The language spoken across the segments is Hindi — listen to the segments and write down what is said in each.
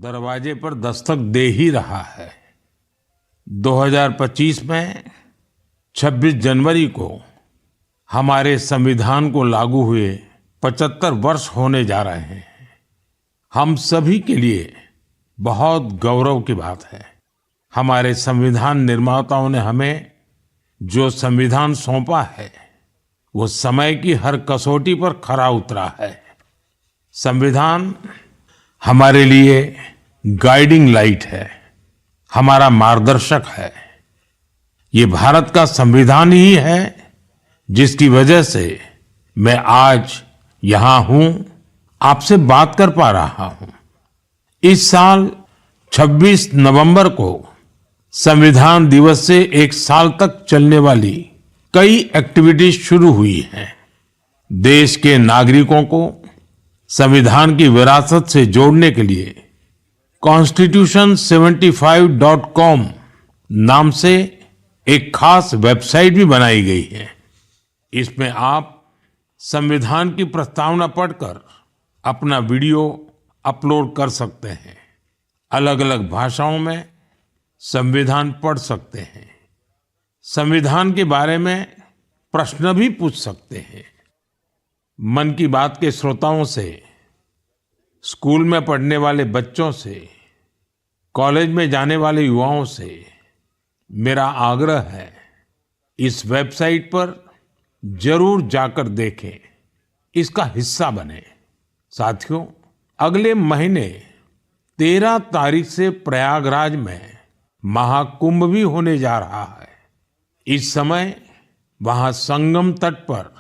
दरवाजे पर दस्तक दे ही रहा है। 2025 में 26 जनवरी को हमारे संविधान को लागू हुए 75 वर्ष होने जा रहे हैं। हम सभी के लिए बहुत गौरव की बात है। हमारे संविधान निर्माताओं ने हमें जो संविधान सौंपा है वो समय की हर कसौटी पर खरा उतरा है। संविधान हमारे लिए गाइडिंग लाइट है, हमारा मार्गदर्शक है। ये भारत का संविधान ही है जिसकी वजह से मैं आज यहाँ हूँ, आपसे बात कर पा रहा हूँ। इस साल 26 नवंबर को संविधान दिवस से एक साल तक चलने वाली कई एक्टिविटीज शुरू हुई हैं। देश के नागरिकों को संविधान की विरासत से जोड़ने के लिए constitution75.com नाम से एक खास वेबसाइट भी बनाई गई है। इसमें आप संविधान की प्रस्तावना पढ़कर अपना वीडियो अपलोड कर सकते हैं। अलग अलग भाषाओं में संविधान पढ़ सकते हैं। संविधान के बारे में प्रश्न भी पूछ सकते हैं। मन की बात के श्रोताओं से, स्कूल में पढ़ने वाले बच्चों से, कॉलेज में जाने वाले युवाओं से मेरा आग्रह है, इस वेबसाइट पर जरूर जाकर देखें, इसका हिस्सा बने। साथियों, अगले महीने 13 तारीख से प्रयागराज में महाकुंभ भी होने जा रहा है। इस समय वहां संगम तट पर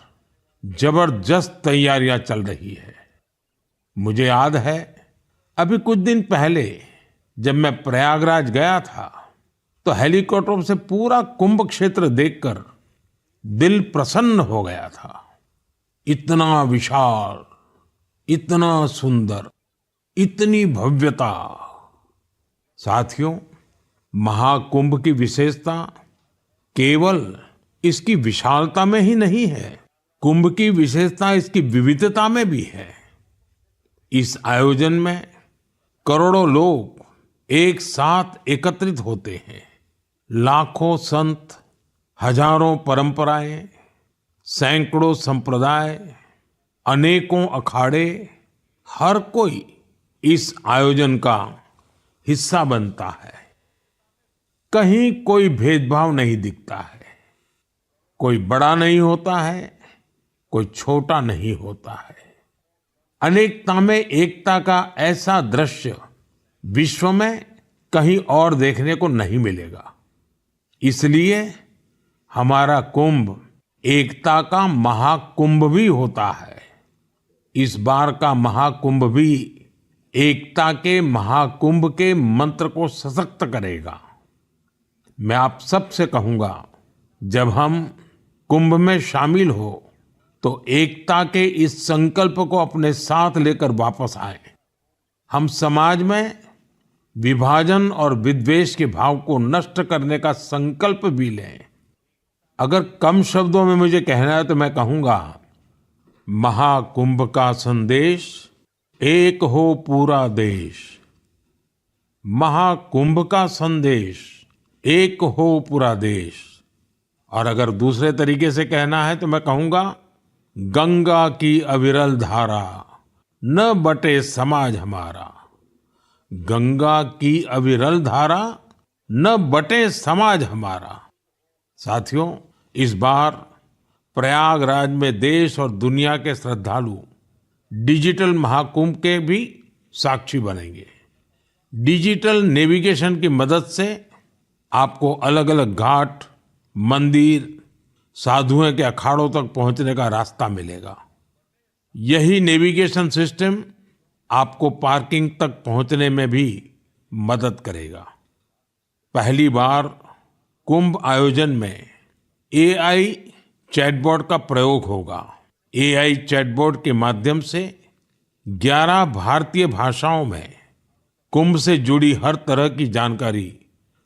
जबरदस्त तैयारियां चल रही है। मुझे याद है, अभी कुछ दिन पहले जब मैं प्रयागराज गया था तो हेलीकॉप्टर से पूरा कुंभ क्षेत्र देखकर दिल प्रसन्न हो गया था। इतना विशाल, इतना सुंदर, इतनी भव्यता। साथियों, महाकुंभ की विशेषता केवल इसकी विशालता में ही नहीं है, कुंभ की विशेषता इसकी विविधता में भी है। इस आयोजन में करोड़ों लोग एक साथ एकत्रित होते हैं। लाखों संत, हजारों परंपराएं, सैकड़ों संप्रदाय, अनेकों अखाड़े, हर कोई इस आयोजन का हिस्सा बनता है। कहीं कोई भेदभाव नहीं दिखता है। कोई बड़ा नहीं होता है, कोई छोटा नहीं होता है। अनेकता में एकता का ऐसा दृश्य विश्व में कहीं और देखने को नहीं मिलेगा। इसलिए हमारा कुंभ एकता का महाकुंभ भी होता है। इस बार का महाकुंभ भी एकता के महाकुंभ के मंत्र को सशक्त करेगा। मैं आप सबसे कहूंगा, जब हम कुंभ में शामिल हो तो एकता के इस संकल्प को अपने साथ लेकर वापस आए। हम समाज में विभाजन और विद्वेष के भाव को नष्ट करने का संकल्प भी लें। अगर कम शब्दों में मुझे कहना है तो मैं कहूंगा, महाकुंभ का संदेश, एक हो पूरा देश। महाकुंभ का संदेश, एक हो पूरा देश। और अगर दूसरे तरीके से कहना है तो मैं कहूंगा, गंगा की अविरल धारा, न बटे समाज हमारा। गंगा की अविरल धारा, न बटे समाज हमारा। साथियों, इस बार प्रयागराज में देश और दुनिया के श्रद्धालु डिजिटल महाकुंभ के भी साक्षी बनेंगे। डिजिटल नेविगेशन की मदद से आपको अलग अलग घाट, मंदिर, साधुओं के अखाड़ों तक पहुंचने का रास्ता मिलेगा। यही नेविगेशन सिस्टम आपको पार्किंग तक पहुंचने में भी मदद करेगा। पहली बार कुंभ आयोजन में एआई चैटबॉट का प्रयोग होगा। एआई चैटबॉट के माध्यम से 11 भारतीय भाषाओं में कुंभ से जुड़ी हर तरह की जानकारी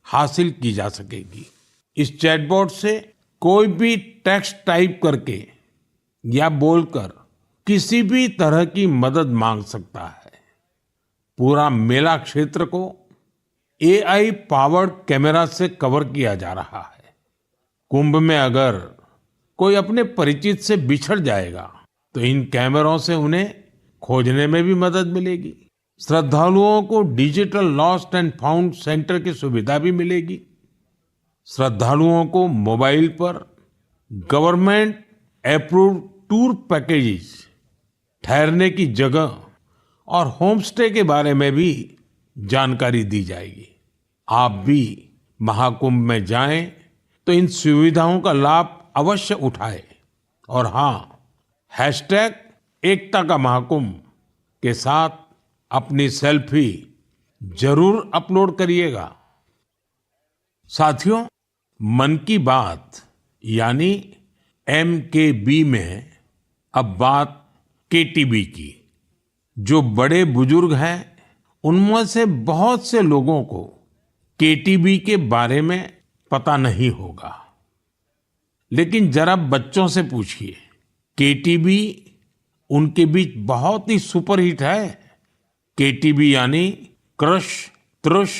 हासिल की जा सकेगी। इस चैटबॉट से कोई भी टेक्स्ट टाइप करके या बोलकर किसी भी तरह की मदद मांग सकता है। पूरा मेला क्षेत्र को एआई पावर्ड कैमरा से कवर किया जा रहा है। कुंभ में अगर कोई अपने परिचित से बिछड़ जाएगा तो इन कैमरों से उन्हें खोजने में भी मदद मिलेगी। श्रद्धालुओं को digital lost and found centre की सुविधा भी मिलेगी। श्रद्धालुओं को मोबाइल पर गवर्नमेंट अप्रूव्ड टूर पैकेजेस, ठहरने की जगह और होम स्टे के बारे में भी जानकारी दी जाएगी। आप भी महाकुंभ में जाएं तो इन सुविधाओं का लाभ अवश्य उठाएं। और हाँ, हैशटैग एकता का महाकुंभ के साथ अपनी सेल्फी जरूर अपलोड करिएगा। साथियों, मन की बात यानी MKB में अब बात KTB की। जो बड़े बुजुर्ग हैं उनमें से बहुत से लोगों को KTB के बारे में पता नहीं होगा, लेकिन जरा बच्चों से पूछिए। KTB उनके बीच बहुत ही सुपरहिट है। KTB यानी क्रश, त्रुश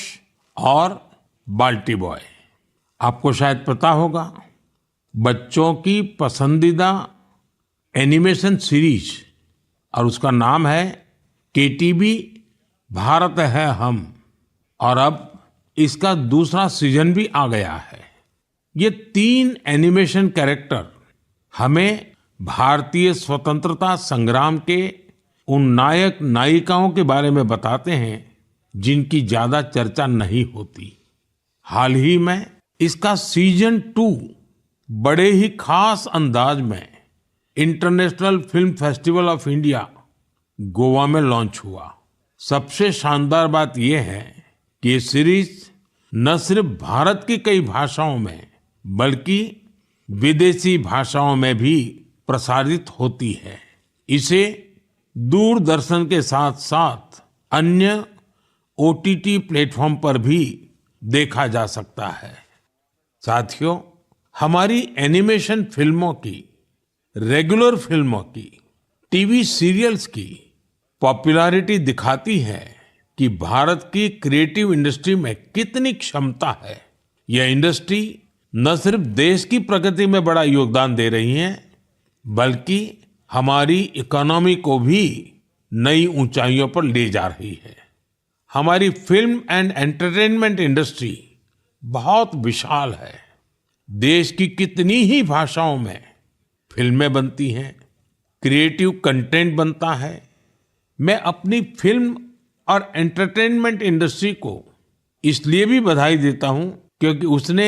और बाल्टी बॉय। आपको शायद पता होगा, बच्चों की पसंदीदा एनिमेशन सीरीज और उसका नाम है KTB भारत है हम। और अब इसका दूसरा सीजन भी आ गया है। ये 3 एनिमेशन कैरेक्टर हमें भारतीय स्वतंत्रता संग्राम के उन नायक नायिकाओं के बारे में बताते हैं जिनकी ज्यादा चर्चा नहीं होती। हाल ही में इसका सीजन 2 बड़े ही खास अंदाज में international film festival of India Goa में लॉन्च हुआ। सबसे शानदार बात यह है कि ये सीरीज न सिर्फ भारत की कई भाषाओं में बल्कि विदेशी भाषाओं में भी प्रसारित होती है। इसे दूरदर्शन के साथ साथ अन्य OTT प्लेटफॉर्म पर भी देखा जा सकता है। साथियों, हमारी एनिमेशन फिल्मों की, रेगुलर फिल्मों की, टीवी सीरियल्स की पॉपुलैरिटी दिखाती है कि भारत की क्रिएटिव इंडस्ट्री में कितनी क्षमता है। यह इंडस्ट्री न सिर्फ देश की प्रगति में बड़ा योगदान दे रही है, बल्कि हमारी इकोनॉमी को भी नई ऊंचाइयों पर ले जा रही है। हमारी फिल्म एंड एंटरटेनमेंट इंडस्ट्री बहुत विशाल है। देश की कितनी ही भाषाओं में फिल्में बनती हैं, क्रिएटिव कंटेंट बनता है। मैं अपनी फिल्म और एंटरटेनमेंट इंडस्ट्री को इसलिए भी बधाई देता हूं क्योंकि उसने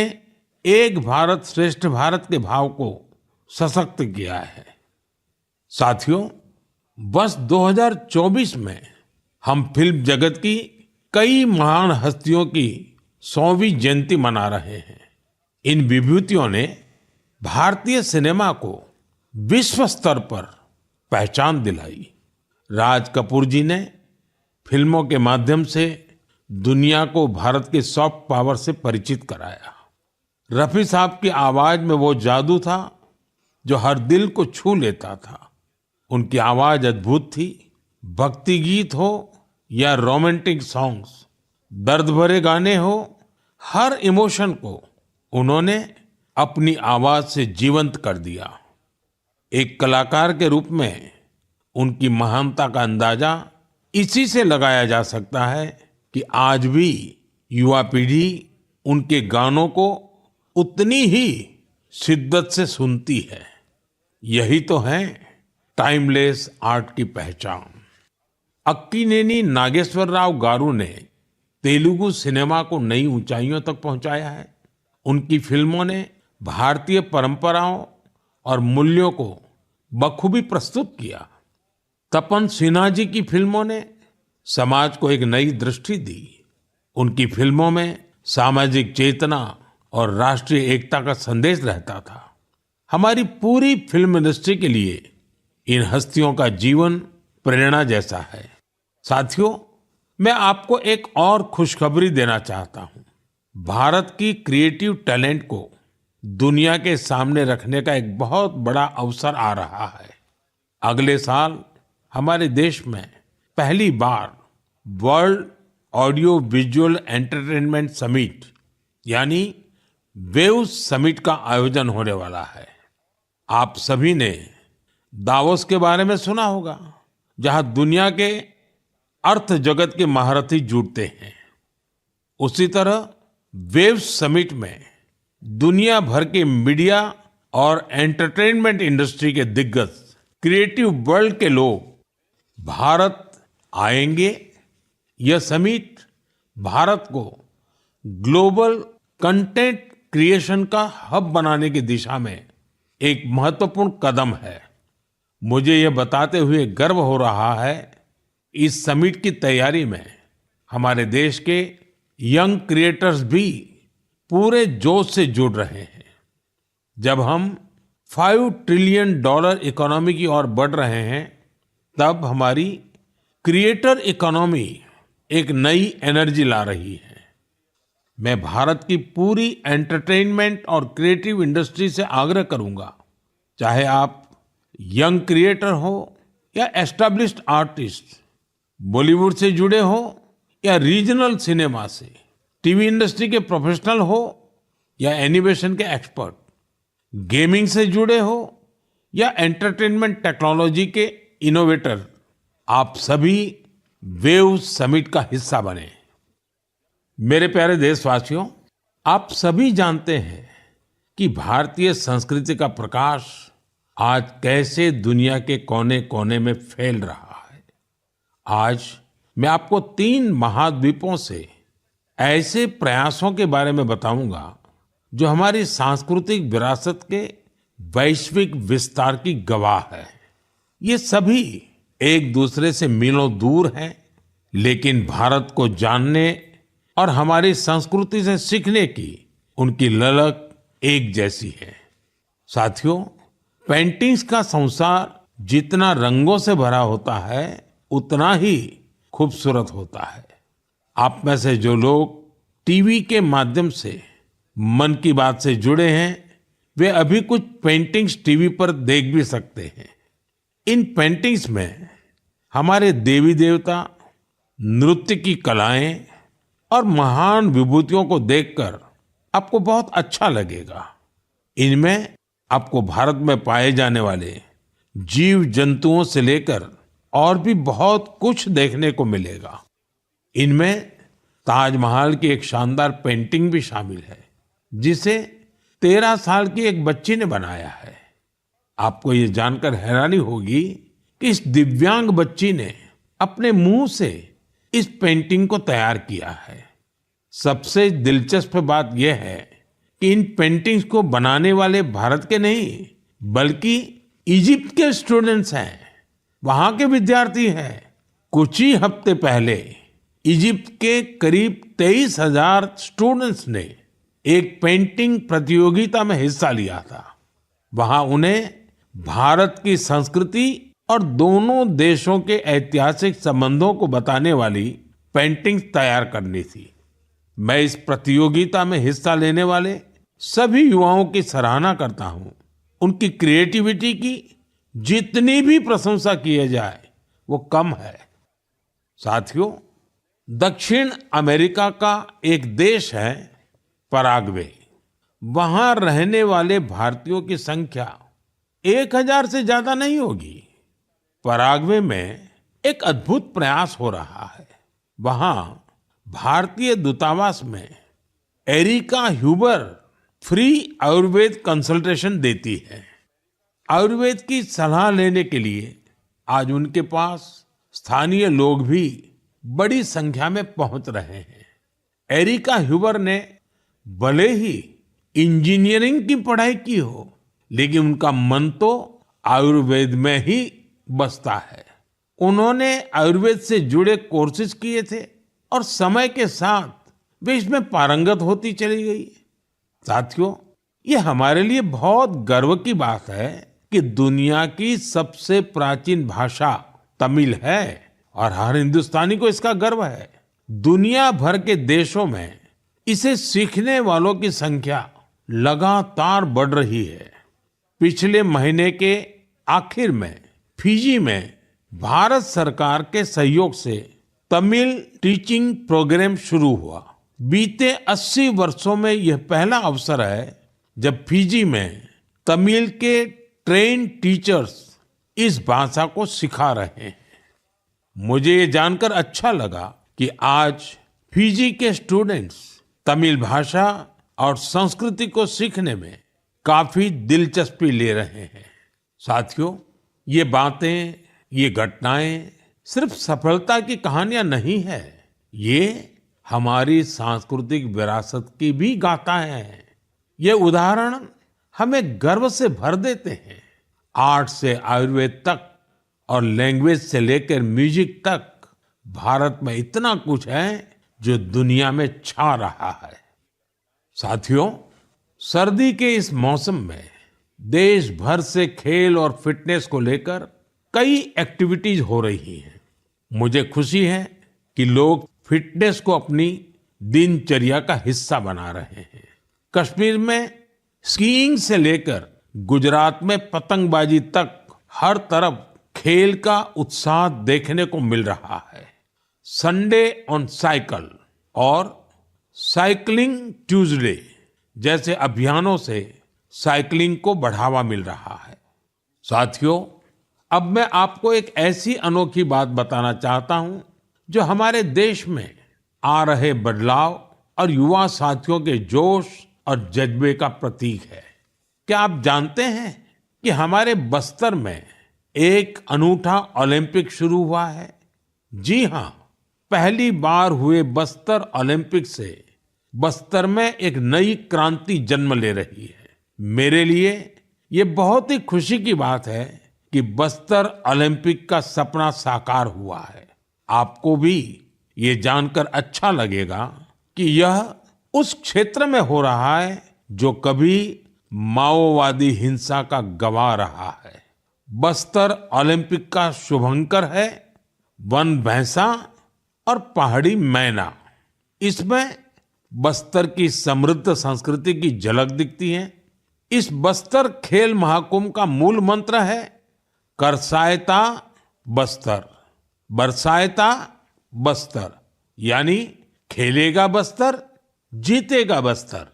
एक भारत श्रेष्ठ भारत के भाव को सशक्त किया है। साथियों, वर्ष 2024 में हम फिल्म जगत की कई महान हस्तियों की 100वीं जयंती मना रहे हैं। इन विभूतियों ने भारतीय सिनेमा को विश्व स्तर पर पहचान दिलाई। राज कपूर जी ने फिल्मों के माध्यम से दुनिया को भारत के सॉफ्ट पावर से परिचित कराया। रफी साहब की आवाज में वो जादू था जो हर दिल को छू लेता था। उनकी आवाज अद्भुत थी। भक्ति गीत हो या रोमांटिक सॉन्ग्स, दर्द भरे गाने हो, हर इमोशन को उन्होंने अपनी आवाज से जीवंत कर दिया। एक कलाकार के रूप में उनकी महानता का अंदाजा इसी से लगाया जा सकता है कि आज भी युवा पीढ़ी उनके गानों को उतनी ही शिद्दत से सुनती है। यही तो है टाइमलेस आर्ट की पहचान। अक्कीनेनी नागेश्वर राव गारू ने तेलुगु सिनेमा को नई ऊंचाइयों तक पहुंचाया है। उनकी फिल्मों ने भारतीय परंपराओं और मूल्यों को बखूबी प्रस्तुत किया। तपन सिन्हा जी की फिल्मों ने समाज को एक नई दृष्टि दी। उनकी फिल्मों में सामाजिक चेतना और राष्ट्रीय एकता का संदेश रहता था। हमारी पूरी फिल्म इंडस्ट्री के लिए इन हस्तियों का जीवन प्रेरणा जैसा है। साथियों, मैं आपको एक और खुशखबरी देना चाहता हूं। भारत की क्रिएटिव टैलेंट को दुनिया के सामने रखने का एक बहुत बड़ा अवसर आ रहा है। अगले साल हमारे देश में पहली बार world audio visual entertainment summit यानी वेव्स समिट का आयोजन होने वाला है। आप सभी ने दावोस के बारे में सुना होगा, जहां दुनिया के अर्थ जगत के महारथी जुटते हैं। उसी तरह वेव्स समिट में दुनिया भर के मीडिया और एंटरटेनमेंट इंडस्ट्री के दिग्गज क्रिएटिव वर्ल्ड के लोग भारत आएंगे। यह समिट भारत को ग्लोबल कंटेंट क्रिएशन का हब बनाने की दिशा में एक महत्वपूर्ण कदम है। मुझे यह बताते हुए गर्व हो रहा है, इस समिट की तैयारी में हमारे देश के यंग क्रिएटर्स भी पूरे जोश से जुड़ रहे हैं। जब हम $5 ट्रिलियन इकोनॉमी की ओर बढ़ रहे हैं, तब हमारी क्रिएटर इकोनॉमी एक नई एनर्जी ला रही है। मैं भारत की पूरी एंटरटेनमेंट और क्रिएटिव इंडस्ट्री से आग्रह करूंगा, चाहे आप यंग क्रिएटर हो या एस्टैब्लिश्ड आर्टिस्ट, बॉलीवुड से जुड़े हो या रीजनल सिनेमा से, टीवी इंडस्ट्री के प्रोफेशनल हो या एनिमेशन के एक्सपर्ट, गेमिंग से जुड़े हो या एंटरटेनमेंट टेक्नोलॉजी के इनोवेटर, आप सभी वेव समिट का हिस्सा बने। मेरे प्यारे देशवासियों, आप सभी जानते हैं कि भारतीय संस्कृति का प्रकाश आज कैसे दुनिया के कोने कोने में फैल रहा है। आज मैं आपको 3 महाद्वीपों से ऐसे प्रयासों के बारे में बताऊंगा जो हमारी सांस्कृतिक विरासत के वैश्विक विस्तार की गवाह है। ये सभी एक दूसरे से मीलों दूर हैं, लेकिन भारत को जानने और हमारी संस्कृति से सीखने की उनकी ललक एक जैसी है। साथियों, पेंटिंग्स का संसार जितना रंगों से भरा होता है, उतना ही खूबसूरत होता है। आप में से जो लोग टीवी के माध्यम से मन की बात से जुड़े हैं, वे अभी कुछ पेंटिंग्स टीवी पर देख भी सकते हैं। इन पेंटिंग्स में हमारे देवी देवता, नृत्य की कलाएं और महान विभूतियों को देखकर आपको बहुत अच्छा लगेगा। इनमें आपको भारत में पाए जाने वाले जीव जंतुओं से लेकर और भी बहुत कुछ देखने को मिलेगा। इनमें ताजमहल की एक शानदार पेंटिंग भी शामिल है, जिसे 13 साल की एक बच्ची ने बनाया है। आपको ये जानकर हैरानी होगी कि इस दिव्यांग बच्ची ने अपने मुंह से इस पेंटिंग को तैयार किया है। सबसे दिलचस्प बात यह है कि इन पेंटिंग्स को बनाने वाले भारत के नहीं, बल्कि इजिप्ट के स्टूडेंट्स हैं, वहां के विद्यार्थी हैं। कुछ ही हफ्ते पहले इजिप्ट के करीब 23,000 स्टूडेंट्स ने एक पेंटिंग प्रतियोगिता में हिस्सा लिया था। वहां उन्हें भारत की संस्कृति और दोनों देशों के ऐतिहासिक संबंधों को बताने वाली पेंटिंग तैयार करनी थी। मैं इस प्रतियोगिता में हिस्सा लेने वाले सभी युवाओं की सराहना करता हूं। उनकी क्रिएटिविटी की जितनी भी प्रशंसा की जाए वो कम है। साथियों, दक्षिण अमेरिका का एक देश है पराग्वे। वहां रहने वाले भारतीयों की संख्या 1,000 से ज्यादा नहीं होगी। पराग्वे में एक अद्भुत प्रयास हो रहा है। वहां भारतीय दूतावास में Erica Huber free Ayurveda consultation देती है। आयुर्वेद की सलाह लेने के लिए आज उनके पास स्थानीय लोग भी बड़ी संख्या में पहुंच रहे हैं। एरिका ह्यूबर ने भले ही इंजीनियरिंग की पढ़ाई की हो, लेकिन उनका मन तो आयुर्वेद में ही बसता है। उन्होंने आयुर्वेद से जुड़े कोर्सेज किए थे और समय के साथ वे इसमें पारंगत होती चली गई। साथियों, ये हमारे लिए बहुत गर्व की बात है कि दुनिया की सबसे प्राचीन भाषा तमिल है और हर हिंदुस्तानी को इसका गर्व है। दुनिया भर के देशों में इसे सीखने वालों की संख्या लगातार बढ़ रही है। पिछले महीने के आखिर में फिजी में भारत सरकार के सहयोग से तमिल टीचिंग प्रोग्राम शुरू हुआ। बीते 80 वर्षों में यह पहला अवसर है जब फिजी में तमिल के ट्रेन टीचर्स इस भाषा को सिखा रहे हैं। मुझे ये जानकर अच्छा लगा कि आज फिजी के स्टूडेंट्स तमिल भाषा और संस्कृति को सीखने में काफी दिलचस्पी ले रहे हैं। साथियों, ये बातें, ये घटनाएं सिर्फ सफलता की कहानियां नहीं है, ये हमारी सांस्कृतिक विरासत की भी गाथा है। ये उदाहरण हमें गर्व से भर देते हैं। आर्ट से आयुर्वेद तक और लैंग्वेज से लेकर म्यूजिक तक भारत में इतना कुछ है जो दुनिया में छा रहा है। साथियों, सर्दी के इस मौसम में देश भर से खेल और फिटनेस को लेकर कई एक्टिविटीज हो रही हैं। मुझे खुशी है कि लोग फिटनेस को अपनी दिनचर्या का हिस्सा बना रहे हैं। कश्मीर में स्कीइंग से लेकर गुजरात में पतंगबाजी तक हर तरफ खेल का उत्साह देखने को मिल रहा है। संडे ऑन साइकिल और साइकिलिंग ट्यूसडे जैसे अभियानों से साइकिलिंग को बढ़ावा मिल रहा है। साथियों, अब मैं आपको एक ऐसी अनोखी बात बताना चाहता हूं जो हमारे देश में आ रहे बदलाव और युवा साथियों के जोश और जज्बे का प्रतीक है। क्या आप जानते हैं कि हमारे बस्तर में एक अनूठा ओलंपिक शुरू हुआ है? जी हाँ, पहली बार हुए बस्तर ओलंपिक से बस्तर में एक नई क्रांति जन्म ले रही है। मेरे लिए ये बहुत ही खुशी की बात है कि बस्तर ओलंपिक का सपना साकार हुआ है। आपको भी ये जानकर अच्छा लगेगा कि यह उस क्षेत्र में हो रहा है जो कभी माओवादी हिंसा का गवाह रहा है। बस्तर ओलंपिक का शुभंकर है वन भैंसा और पहाड़ी मैना। इसमें बस्तर की समृद्ध संस्कृति की झलक दिखती है। इस बस्तर खेल महाकुंभ का मूल मंत्र है करसायता बस्तर, बरसायता बस्तर, यानी खेलेगा बस्तर, जीतेगा बस्तर।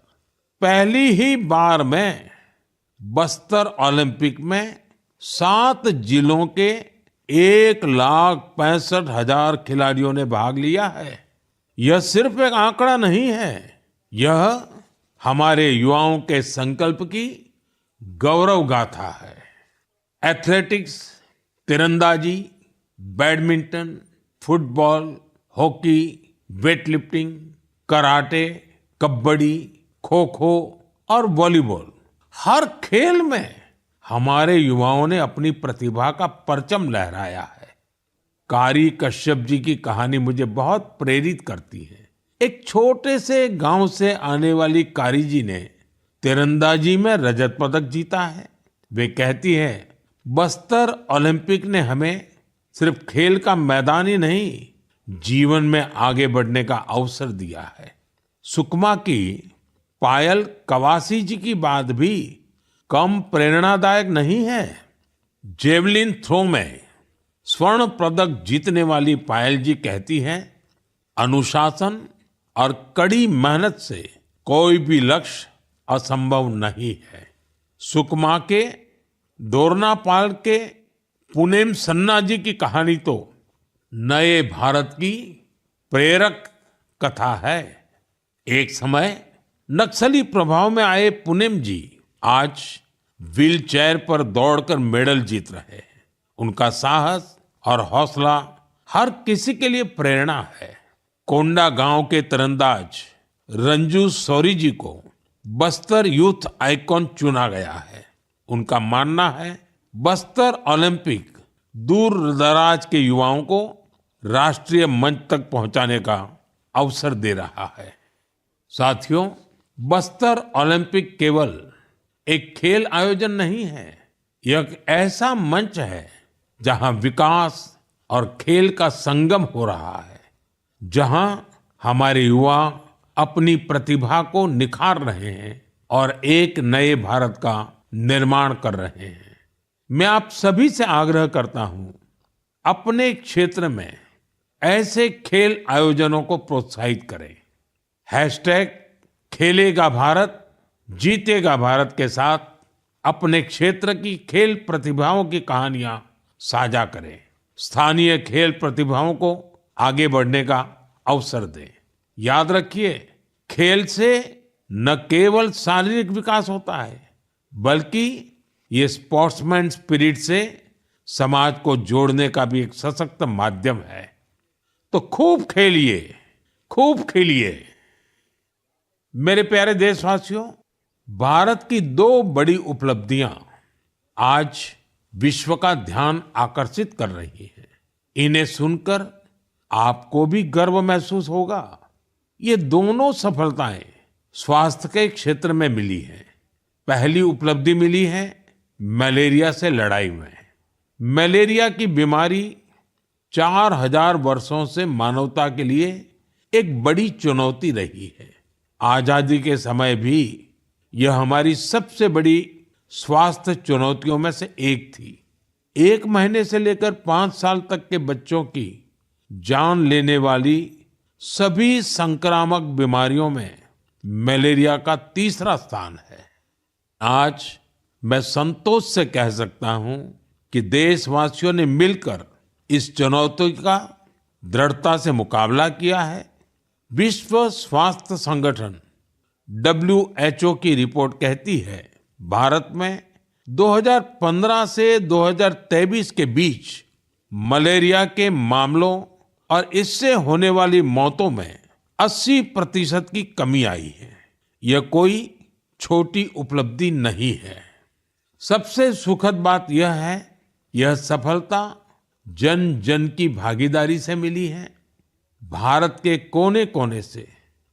पहली ही बार में बस्तर ओलंपिक में 7 जिलों के 1,65,000 खिलाड़ियों ने भाग लिया है। यह सिर्फ एक आंकड़ा नहीं है, यह हमारे युवाओं के संकल्प की गौरव गाथा है। एथलेटिक्स, तीरंदाजी, badminton, football, hockey, weightlifting, karate, kabaddi, kho kho और वॉलीबॉल, हर खेल में हमारे युवाओं ने अपनी प्रतिभा का परचम लहराया है। कारी कश्यप जी की कहानी मुझे बहुत प्रेरित करती है। एक छोटे से गांव से आने वाली कारी जी ने तीरंदाजी में रजत पदक जीता है। वे कहती है, बस्तर ओलंपिक ने हमें सिर्फ खेल का मैदान ही नहीं, जीवन में आगे बढ़ने का अवसर दिया है। सुकमा की पायल कवासी जी की बात भी कम प्रेरणादायक नहीं है। जेवलिन थ्रो में स्वर्ण पदक जीतने वाली पायल जी कहती हैं, अनुशासन और कड़ी मेहनत से कोई भी लक्ष्य असंभव नहीं है। सुकमा के दोरनापाल के पुनेम सन्ना जी की कहानी तो नए भारत की प्रेरक कथा है। एक समय नक्सली प्रभाव में आए पुनेम जी आज व्हीलचेयर पर दौड़कर मेडल जीत रहे हैं। उनका साहस और हौसला हर किसी के लिए प्रेरणा है। कोंडा गांव के तीरंदाज रंजू सौरी जी को बस्तर यूथ आइकॉन चुना गया है। उनका मानना है बस्तर ओलंपिक दूर दराज के युवाओं को राष्ट्रीय मंच तक पहुंचाने का अवसर दे रहा है। साथियों, बस्तर ओलंपिक केवल एक खेल आयोजन नहीं है, यह एक ऐसा मंच है जहां विकास और खेल का संगम हो रहा है, जहां हमारे युवा अपनी प्रतिभा को निखार रहे हैं और एक नए भारत का निर्माण कर रहे हैं। मैं आप सभी से आग्रह करता हूं, अपने क्षेत्र में ऐसे खेल आयोजनों को प्रोत्साहित करें। हैशटैग खेलेगा भारत जीतेगा भारत के साथ अपने क्षेत्र की खेल प्रतिभाओं की कहानियां साझा करें। स्थानीय खेल प्रतिभाओं को आगे बढ़ने का अवसर दें। याद रखिए, खेल से न केवल शारीरिक विकास होता है, बल्कि ये स्पोर्ट्समैन स्पिरिट से समाज को जोड़ने का भी एक सशक्त माध्यम है। तो खूब खेलिए, खूब खेलिए। मेरे प्यारे देशवासियों, भारत की दो बड़ी उपलब्धियां आज विश्व का ध्यान आकर्षित कर रही हैं। इन्हें सुनकर आपको भी गर्व महसूस होगा। ये दोनों सफलताएं स्वास्थ्य के क्षेत्र में मिली हैं। पहली उपलब्धि मिली है मलेरिया से लड़ाई में। मलेरिया की बीमारी 4000 वर्षों से मानवता के लिए एक बड़ी चुनौती रही है। आजादी के समय भी यह हमारी सबसे बड़ी स्वास्थ्य चुनौतियों में से एक थी। 1 महीने से लेकर 5 साल तक के बच्चों की जान लेने वाली सभी संक्रामक बीमारियों में मलेरिया का तीसरा स्थान है। आज मैं संतोष से कह सकता हूं कि देशवासियों ने मिलकर इस चुनौती का दृढ़ता से मुकाबला किया है। विश्व स्वास्थ्य संगठन WHO की रिपोर्ट कहती है, भारत में 2015 से 2023 के बीच मलेरिया के मामलों और इससे होने वाली मौतों में 80% की कमी आई है। यह कोई छोटी उपलब्धि नहीं है। सबसे सुखद बात यह है, यह सफलता जन जन की भागीदारी से मिली है। भारत के कोने कोने से,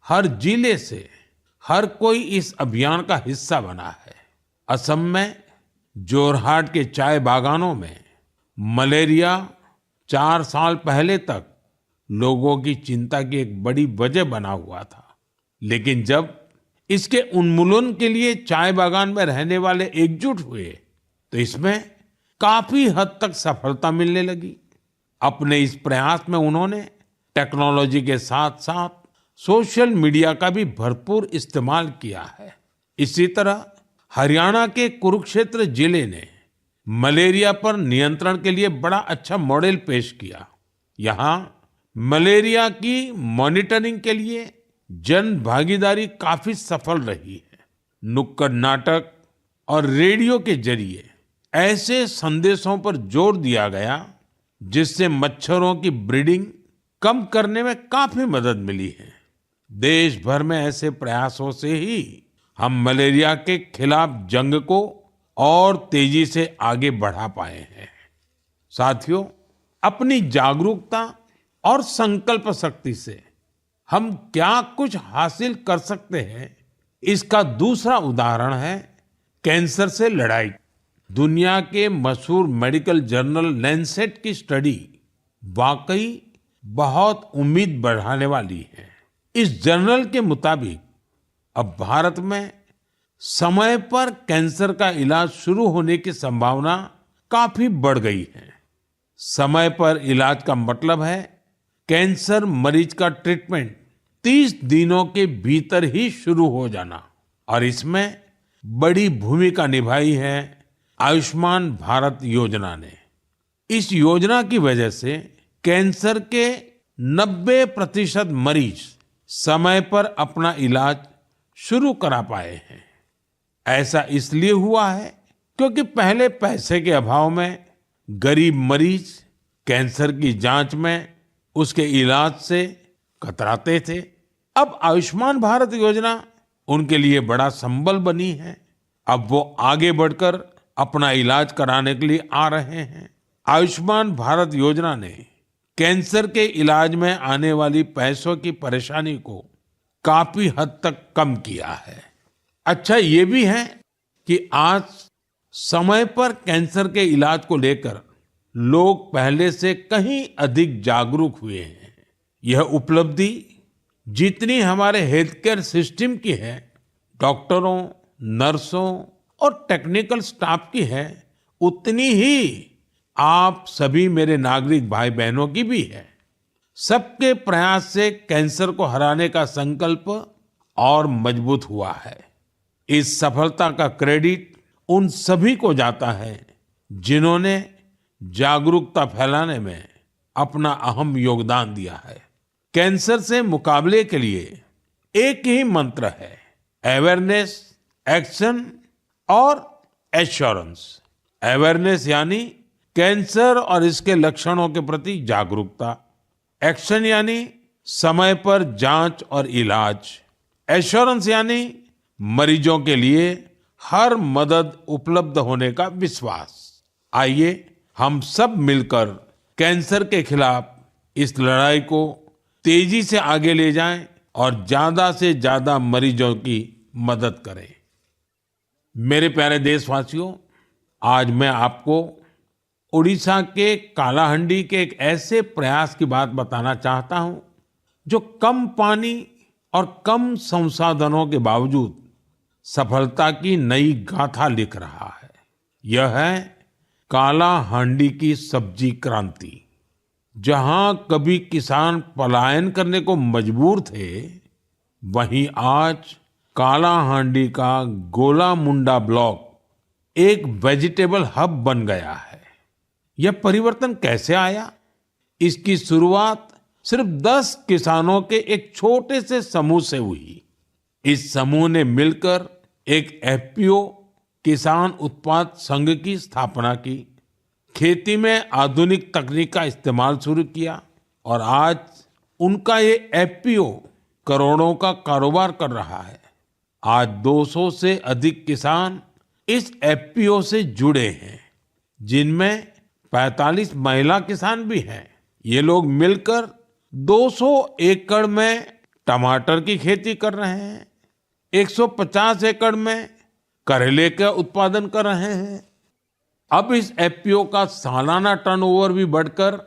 हर जिले से हर कोई इस अभियान का हिस्सा बना है। असम में जोरहाट के चाय बागानों में मलेरिया 4 साल पहले तक लोगों की चिंता की एक बड़ी वजह बना हुआ था, लेकिन जब इसके उन्मूलन के लिए चाय बागान में रहने वाले एकजुट हुए तो इसमें काफी हद तक सफलता मिलने लगी। अपने इस प्रयास में उन्होंने टेक्नोलॉजी के साथ साथ सोशल मीडिया का भी भरपूर इस्तेमाल किया है। इसी तरह हरियाणा के कुरुक्षेत्र जिले ने मलेरिया पर नियंत्रण के लिए बड़ा अच्छा मॉडल पेश किया। यहाँ मलेरिया की मॉनिटरिंग के लिए जन भागीदारी काफी सफल रही है। नुक्कड़ नाटक और रेडियो के जरिए ऐसे संदेशों पर जोर दिया गया जिससे मच्छरों की ब्रीडिंग कम करने में काफी मदद मिली है। देश भर में ऐसे प्रयासों से ही हम मलेरिया के खिलाफ जंग को और तेजी से आगे बढ़ा पाए हैं। साथियों, अपनी जागरूकता और संकल्प शक्ति से हम क्या कुछ हासिल कर सकते हैं, इसका दूसरा उदाहरण है कैंसर से लड़ाई। दुनिया के मशहूर मेडिकल जर्नल लैंसेट की स्टडी वाकई बहुत उम्मीद बढ़ाने वाली है। इस जर्नल के मुताबिक अब भारत में समय पर कैंसर का इलाज शुरू होने की संभावना काफी बढ़ गई है। समय पर इलाज का मतलब है कैंसर मरीज का ट्रीटमेंट 30 दिनों के भीतर ही शुरू हो जाना। और इसमें बड़ी भूमिका निभाई है आयुष्मान भारत योजना ने। इस योजना की वजह से कैंसर के 90% मरीज समय पर अपना इलाज शुरू करा पाए हैं। ऐसा इसलिए हुआ है क्योंकि पहले पैसे के अभाव में गरीब मरीज कैंसर की जांच में, उसके इलाज से कतराते थे। अब आयुष्मान भारत योजना उनके लिए बड़ा संबल बनी है। अब वो आगे बढ़कर अपना इलाज कराने के लिए आ रहे हैं। आयुष्मान भारत योजना ने कैंसर के इलाज में आने वाली पैसों की परेशानी को काफी हद तक कम किया है। अच्छा ये भी है कि आज समय पर कैंसर के इलाज को लेकर लोग पहले से कहीं अधिक जागरूक हुए हैं। यह उपलब्धि जितनी हमारे हेल्थ केयर सिस्टम की है, डॉक्टरों, नर्सों और टेक्निकल स्टाफ की है, उतनी ही आप सभी मेरे नागरिक भाई बहनों की भी है। सबके प्रयास से कैंसर को हराने का संकल्प और मजबूत हुआ है। इस सफलता का क्रेडिट उन सभी को जाता है जिन्होंने जागरूकता फैलाने में अपना अहम योगदान दिया है। कैंसर से मुकाबले के लिए एक ही मंत्र है, अवेयरनेस, एक्शन और एश्योरेंस। अवेयरनेस यानी कैंसर और इसके लक्षणों के प्रति जागरूकता, एक्शन यानी समय पर जांच और इलाज, एश्योरेंस यानी मरीजों के लिए हर मदद उपलब्ध होने का विश्वास। आइए हम सब मिलकर कैंसर के खिलाफ इस लड़ाई को तेजी से आगे ले जाएं और ज्यादा से ज्यादा मरीजों की मदद करें। मेरे प्यारे देशवासियों, आज मैं आपको उड़ीसा के कालाहांडी के एक ऐसे प्रयास की बात बताना चाहता हूं जो कम पानी और कम संसाधनों के बावजूद सफलता की नई गाथा लिख रहा है। यह है कालाहांडी की सब्जी क्रांति। जहां कभी किसान पलायन करने को मजबूर थे, वहीं आज कालाहांडी का गोला मुंडा ब्लॉक एक वेजिटेबल हब बन गया है। यह परिवर्तन कैसे आया? इसकी शुरुआत सिर्फ 10 किसानों के एक छोटे से समूह से हुई। इस समूह ने मिलकर एक एफपीओ किसान उत्पाद संघ की स्थापना की, खेती में आधुनिक तकनीक का इस्तेमाल शुरू किया और आज उनका ये एफपीओ करोड़ों का कारोबार कर रहा है। आज 200 से अधिक किसान इस एफपीओ से जुड़े हैं, जिनमें 45 महिला किसान भी हैं। ये लोग मिलकर 200 एकड़ में टमाटर की खेती कर रहे हैं, 150 एकड़ में करेले का उत्पादन कर रहे हैं। अब इस एफपीओ का सालाना टर्नओवर भी बढ़कर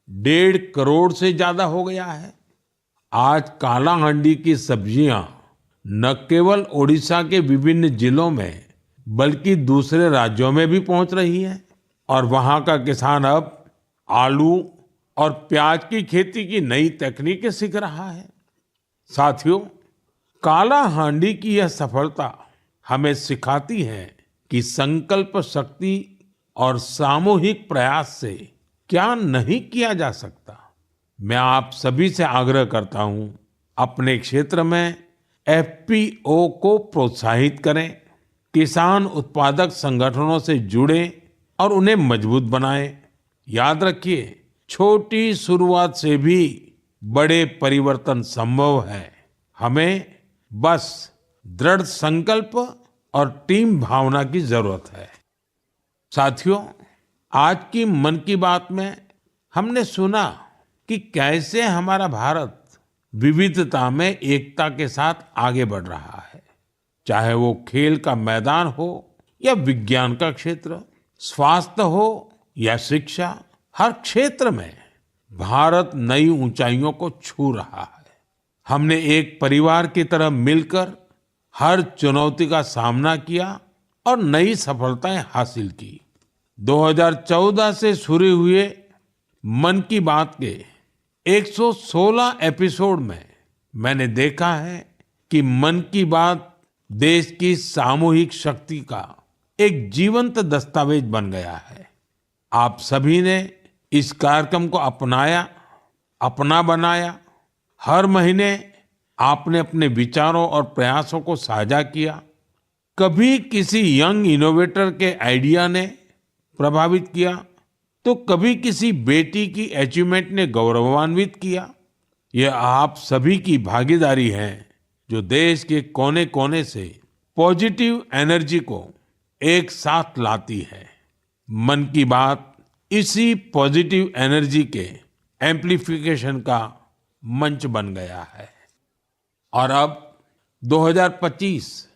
1.5 करोड़ से ज्यादा हो गया है। आज कालाहांडी की सब्जियां न केवल ओडिशा के विभिन्न जिलों में बल्कि दूसरे राज्यों में भी पहुंच रही है और वहां का किसान अब आलू और प्याज की खेती की नई तकनीकें सीख रहा है। साथियों, कालाहांडी की यह सफलता हमें सिखाती है कि संकल्प शक्ति और सामूहिक प्रयास से क्या नहीं किया जा सकता। मैं आप सभी से आग्रह करता हूं, अपने क्षेत्र में एफपीओ को प्रोत्साहित करें, किसान उत्पादक संगठनों से जुड़ें और उन्हें मजबूत बनाएं। याद रखिए, छोटी शुरुआत से भी बड़े परिवर्तन संभव है। हमें बस दृढ़ संकल्प और टीम भावना की जरूरत है। साथियों, आज की मन की बात में हमने सुना कि कैसे हमारा भारत विविधता में एकता के साथ आगे बढ़ रहा है। चाहे वो खेल का मैदान हो या विज्ञान का क्षेत्र, स्वास्थ्य हो या शिक्षा, हर क्षेत्र में भारत नई ऊंचाइयों को छू रहा है। हमने एक परिवार की तरह मिलकर हर चुनौती का सामना किया और नई सफलताएं हासिल की। 2014 से शुरू हुए मन की बात के 116 एपिसोड में मैंने देखा है कि मन की बात देश की सामूहिक शक्ति का एक जीवंत दस्तावेज बन गया है। आप सभी ने इस कार्यक्रम को अपनाया, अपना बनाया। हर महीने आपने अपने विचारों और प्रयासों को साझा किया। कभी किसी यंग इनोवेटर के आइडिया ने प्रभावित किया, तो कभी किसी बेटी की अचीवमेंट ने गौरवान्वित किया। यह आप सभी की भागीदारी है जो देश के कोने कोने से पॉजिटिव एनर्जी को एक साथ लाती है। मन की बात इसी पॉजिटिव एनर्जी के एम्प्लीफिकेशन का मंच बन गया है। और अब 2025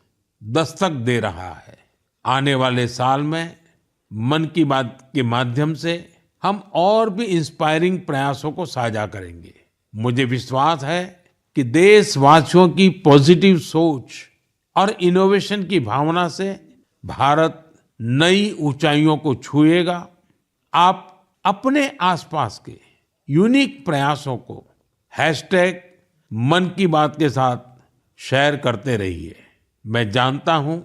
दस्तक दे रहा है। आने वाले साल में मन की बात के माध्यम से हम और भी इंस्पायरिंग प्रयासों को साझा करेंगे। मुझे विश्वास है कि देशवासियों की पॉजिटिव सोच और इनोवेशन की भावना से भारत नई ऊंचाइयों को छुएगा। आप अपने आसपास के यूनिक प्रयासों को हैशटैग मन की बात के साथ शेयर करते रहिए। मैं जानता हूं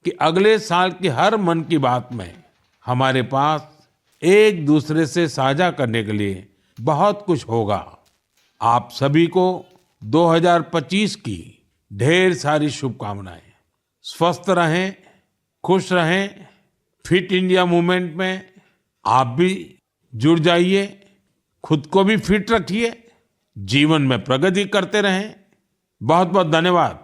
कि अगले साल की हर मन की बात में हमारे पास एक दूसरे से साझा करने के लिए बहुत कुछ होगा। आप सभी को 2025 की ढेर सारी शुभकामनाएं। स्वस्थ रहें, खुश रहें। फिट इंडिया मूवमेंट में आप भी जुड़ जाइए। खुद को भी फिट रखिए, जीवन में प्रगति करते रहें। बहुत बहुत धन्यवाद।